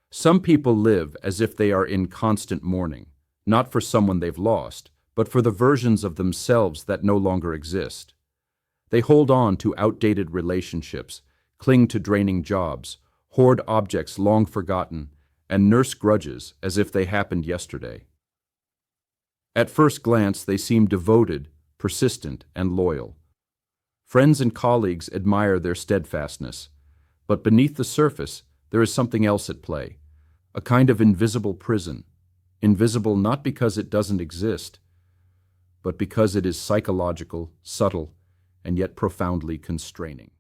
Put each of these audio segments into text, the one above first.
Some people live as if they are in constant mourning, not for someone they've lost, but for the versions of themselves that no longer exist. They hold on to outdated relationships, cling to draining jobs, hoard objects long forgotten, and nurse grudges as if they happened yesterday. At first glance, they seem devoted, persistent, and loyal. Friends and colleagues admire their steadfastness, but beneath the surface, there is something else at play, a kind of invisible prison, invisible not because it doesn't exist, but because it is psychological, subtle, and yet profoundly constraining.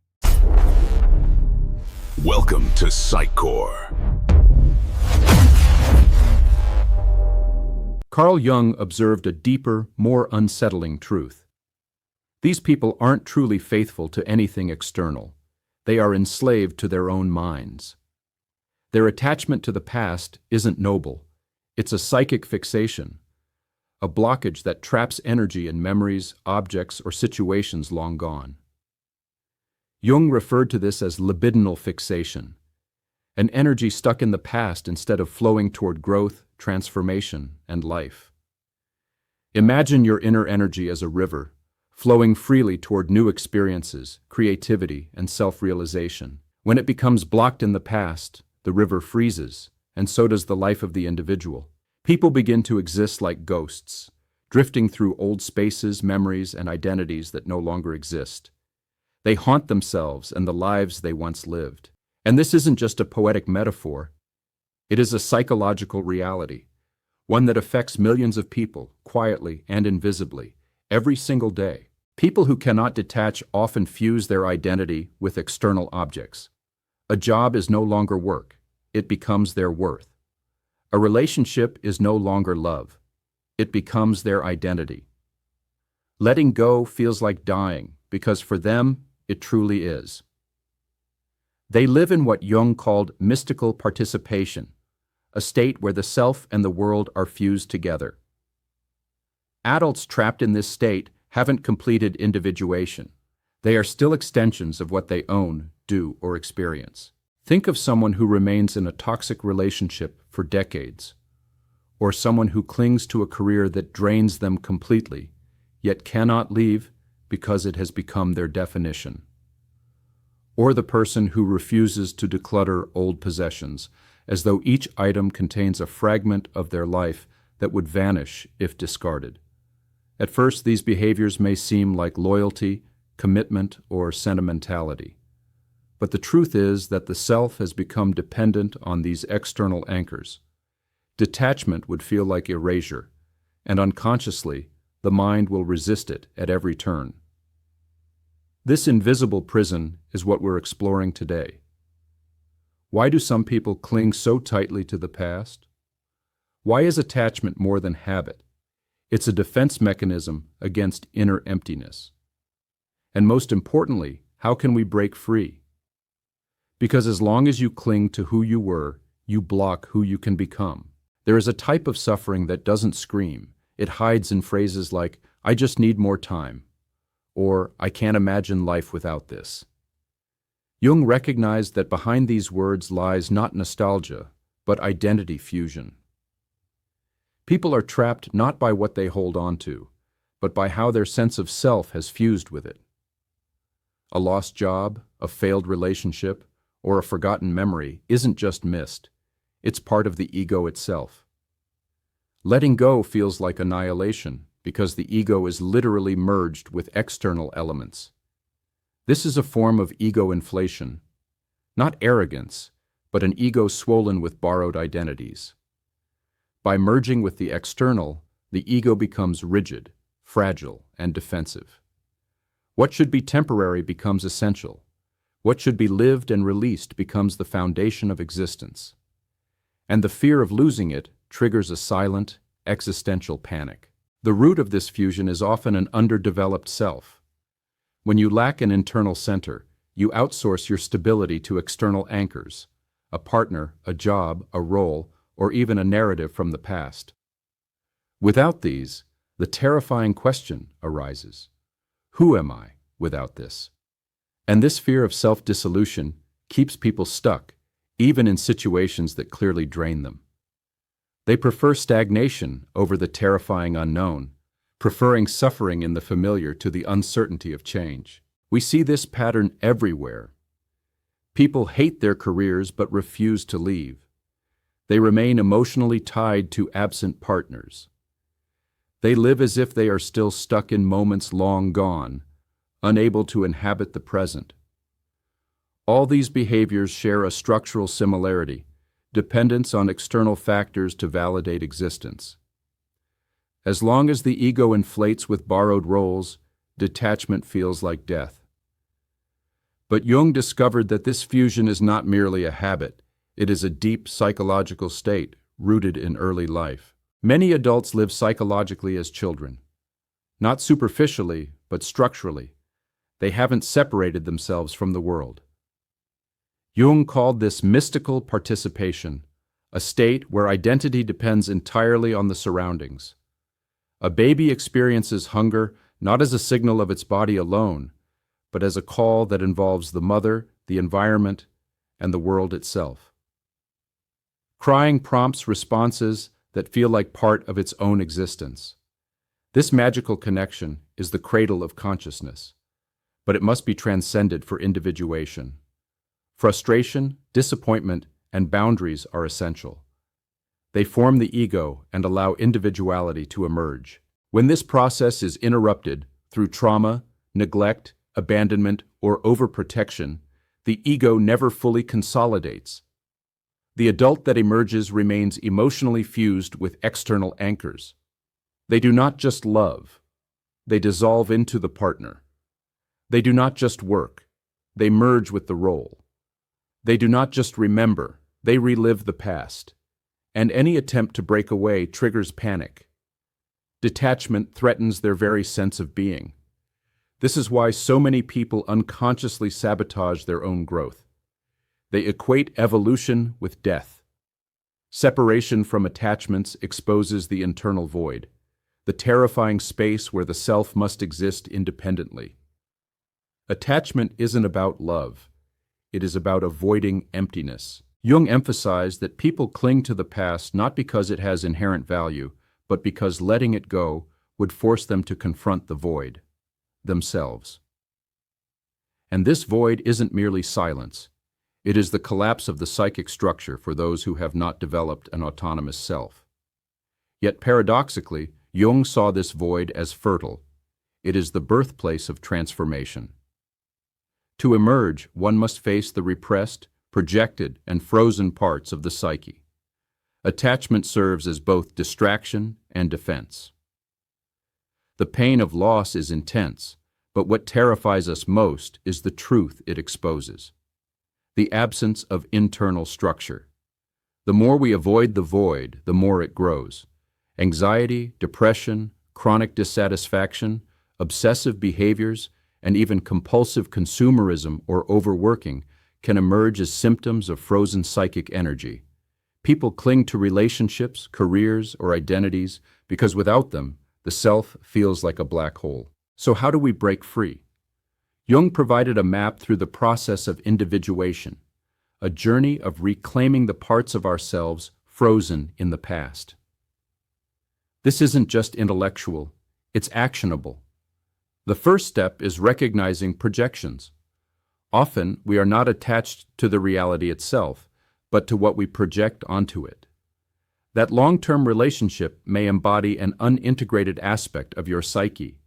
Welcome to PsychCore. Carl Jung observed a deeper, more unsettling truth. These people aren't truly faithful to anything external. They are enslaved to their own minds. Their attachment to the past isn't noble. It's a psychic fixation, a blockage that traps energy in memories, objects, or situations long gone. Jung referred to this as libidinal fixation, an energy stuck in the past instead of flowing toward growth, transformation, and life. Imagine your inner energy as a river, flowing freely toward new experiences, creativity, and self-realization. When it becomes blocked in the past, the river freezes, and so does the life of the individual. People begin to exist like ghosts, drifting through old spaces, memories, and identities that no longer exist. They haunt themselves and the lives they once lived. And this isn't just a poetic metaphor. It is a psychological reality, one that affects millions of people, quietly and invisibly, every single day. People who cannot detach often fuse their identity with external objects. A job is no longer work. It becomes their worth. A relationship is no longer love. It becomes their identity. Letting go feels like dying, because for them, it truly is. They live in what Jung called mystical participation, a state where the self and the world are fused together. Adults trapped in this state haven't completed individuation. They are still extensions of what they own, do, or experience. Think of someone who remains in a toxic relationship for decades, or someone who clings to a career that drains them completely, yet cannot leave because it has become their definition. Or the person who refuses to declutter old possessions, as though each item contains a fragment of their life that would vanish if discarded. At first, these behaviors may seem like loyalty, commitment, or sentimentality. But the truth is that the self has become dependent on these external anchors. Detachment would feel like erasure, and unconsciously, the mind will resist it at every turn. This invisible prison is what we're exploring today. Why do some people cling so tightly to the past? Why is attachment more than habit? It's a defense mechanism against inner emptiness. And most importantly, how can we break free? Because as long as you cling to who you were, you block who you can become. There is a type of suffering that doesn't scream. It hides in phrases like, "I just need more time," or "I can't imagine life without this." Jung recognized that behind these words lies not nostalgia, but identity fusion. People are trapped not by what they hold on to, but by how their sense of self has fused with it. A lost job, a failed relationship, or a forgotten memory isn't just missed. It's part of the ego itself. Letting go feels like annihilation because the ego is literally merged with external elements. This is a form of ego inflation, not arrogance, but an ego swollen with borrowed identities. By merging with the external, the ego becomes rigid, fragile, and defensive. What should be temporary becomes essential. What should be lived and released becomes the foundation of existence. And the fear of losing it triggers a silent, existential panic. The root of this fusion is often an underdeveloped self. When you lack an internal center, you outsource your stability to external anchors, a partner, a job, a role, or even a narrative from the past. Without these, the terrifying question arises: who am I without this? And this fear of self-dissolution keeps people stuck, even in situations that clearly drain them. They prefer stagnation over the terrifying unknown, preferring suffering in the familiar to the uncertainty of change. We see this pattern everywhere. People hate their careers but refuse to leave. They remain emotionally tied to absent partners. They live as if they are still stuck in moments long gone, unable to inhabit the present. All these behaviors share a structural similarity: dependence on external factors to validate existence. As long as the ego inflates with borrowed roles, detachment feels like death. But Jung discovered that this fusion is not merely a habit, it is a deep psychological state rooted in early life. Many adults live psychologically as children. Not superficially, but structurally. They haven't separated themselves from the world. Jung called this mystical participation, a state where identity depends entirely on the surroundings. A baby experiences hunger not as a signal of its body alone, but as a call that involves the mother, the environment, and the world itself. Crying prompts responses that feel like part of its own existence. This magical connection is the cradle of consciousness, but it must be transcended for individuation. Frustration, disappointment, and boundaries are essential. They form the ego and allow individuality to emerge. When this process is interrupted through trauma, neglect, abandonment, or overprotection, the ego never fully consolidates. The adult that emerges remains emotionally fused with external anchors. They do not just love, they dissolve into the partner. They do not just work, they merge with the role. They do not just remember, they relive the past. And any attempt to break away triggers panic. Detachment threatens their very sense of being. This is why so many people unconsciously sabotage their own growth. They equate evolution with death. Separation from attachments exposes the internal void, the terrifying space where the self must exist independently. Attachment isn't about love. It is about avoiding emptiness. Jung emphasized that people cling to the past not because it has inherent value, but because letting it go would force them to confront the void, themselves. And this void isn't merely silence. It is the collapse of the psychic structure for those who have not developed an autonomous self. Yet paradoxically, Jung saw this void as fertile. It is the birthplace of transformation. To emerge, one must face the repressed, projected, and frozen parts of the psyche. Attachment serves as both distraction and defense. The pain of loss is intense, but what terrifies us most is the truth it exposes. The absence of internal structure. The more we avoid the void, the more it grows. Anxiety, depression, chronic dissatisfaction, obsessive behaviors, and even compulsive consumerism or overworking can emerge as symptoms of frozen psychic energy. People cling to relationships, careers, or identities because without them, the self feels like a black hole. So how do we break free? Jung provided a map through the process of individuation, a journey of reclaiming the parts of ourselves frozen in the past. This isn't just intellectual, it's actionable. The first step is recognizing projections. Often, we are not attached to the reality itself, but to what we project onto it. That long-term relationship may embody an unintegrated aspect of your psyche.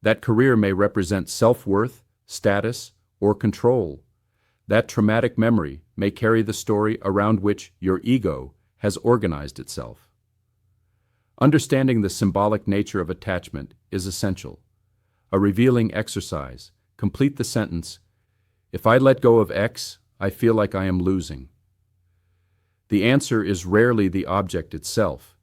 That career may represent self-worth, status, or control. That traumatic memory may carry the story around which your ego has organized itself. Understanding the symbolic nature of attachment is essential. A revealing exercise. Complete the sentence, "If I let go of X, I feel like I am losing." The answer is rarely the object itself.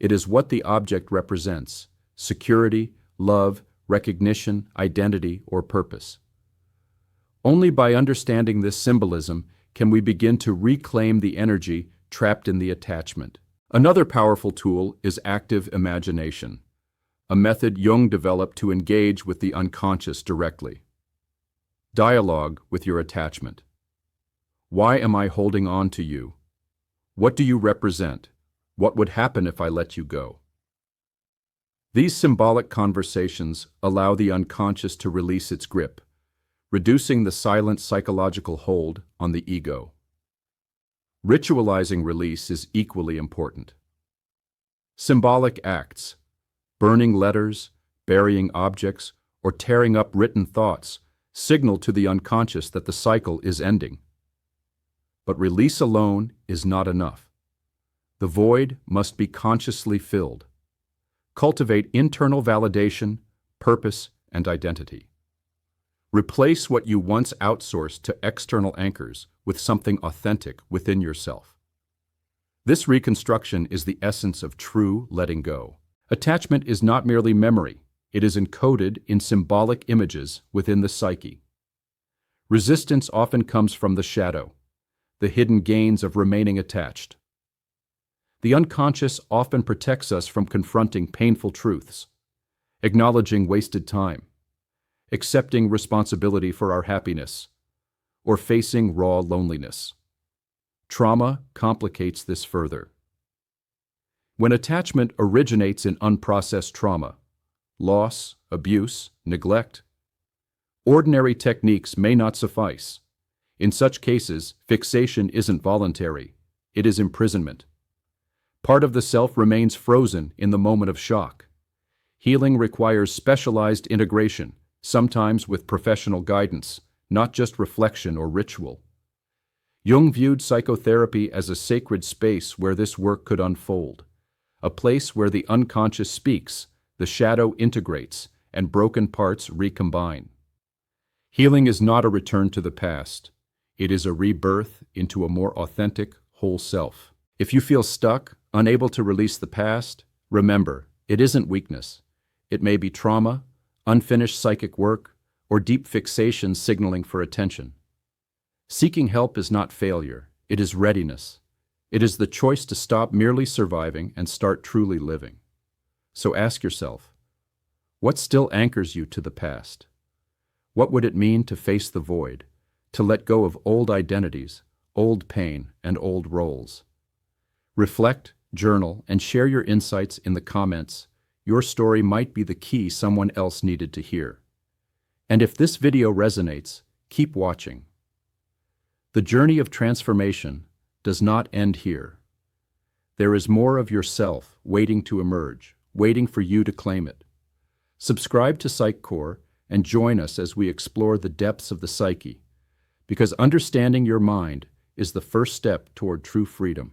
It is what the object represents: security, love, recognition, identity, or purpose. Only by understanding this symbolism can we begin to reclaim the energy trapped in the attachment. Another powerful tool is active imagination, a method Jung developed to engage with the unconscious directly. Dialogue with your attachment. Why am I holding on to you? What do you represent? What would happen if I let you go? These symbolic conversations allow the unconscious to release its grip, reducing the silent psychological hold on the ego. Ritualizing release is equally important. Symbolic acts, burning letters, burying objects, or tearing up written thoughts, signal to the unconscious that the cycle is ending. But release alone is not enough. The void must be consciously filled. Cultivate internal validation, purpose, and identity. Replace what you once outsourced to external anchors with something authentic within yourself. This reconstruction is the essence of true letting go. Attachment is not merely memory, it is encoded in symbolic images within the psyche. Resistance often comes from the shadow, the hidden gains of remaining attached. The unconscious often protects us from confronting painful truths, acknowledging wasted time, accepting responsibility for our happiness, or facing raw loneliness. Trauma complicates this further. When attachment originates in unprocessed trauma, loss, abuse, neglect, ordinary techniques may not suffice. In such cases, fixation isn't voluntary, it is imprisonment. Part of the self remains frozen in the moment of shock. Healing requires specialized integration, sometimes with professional guidance, not just reflection or ritual. Jung viewed psychotherapy as a sacred space where this work could unfold, a place where the unconscious speaks, the shadow integrates, and broken parts recombine. Healing is not a return to the past. It is a rebirth into a more authentic, whole self. If you feel stuck, unable to release the past, remember, it isn't weakness. It may be trauma, unfinished psychic work, or deep fixation signaling for attention. Seeking help is not failure, it is readiness. It is the choice to stop merely surviving and start truly living. So ask yourself, what still anchors you to the past? What would it mean to face the void, to let go of old identities, old pain, and old roles? Reflect, journal, and share your insights in the comments. Your story might be the key someone else needed to hear. And if this video resonates, keep watching. The journey of transformation does not end here. There is more of yourself waiting to emerge, waiting for you to claim it. Subscribe to PsychCore and join us as we explore the depths of the psyche, because understanding your mind is the first step toward true freedom.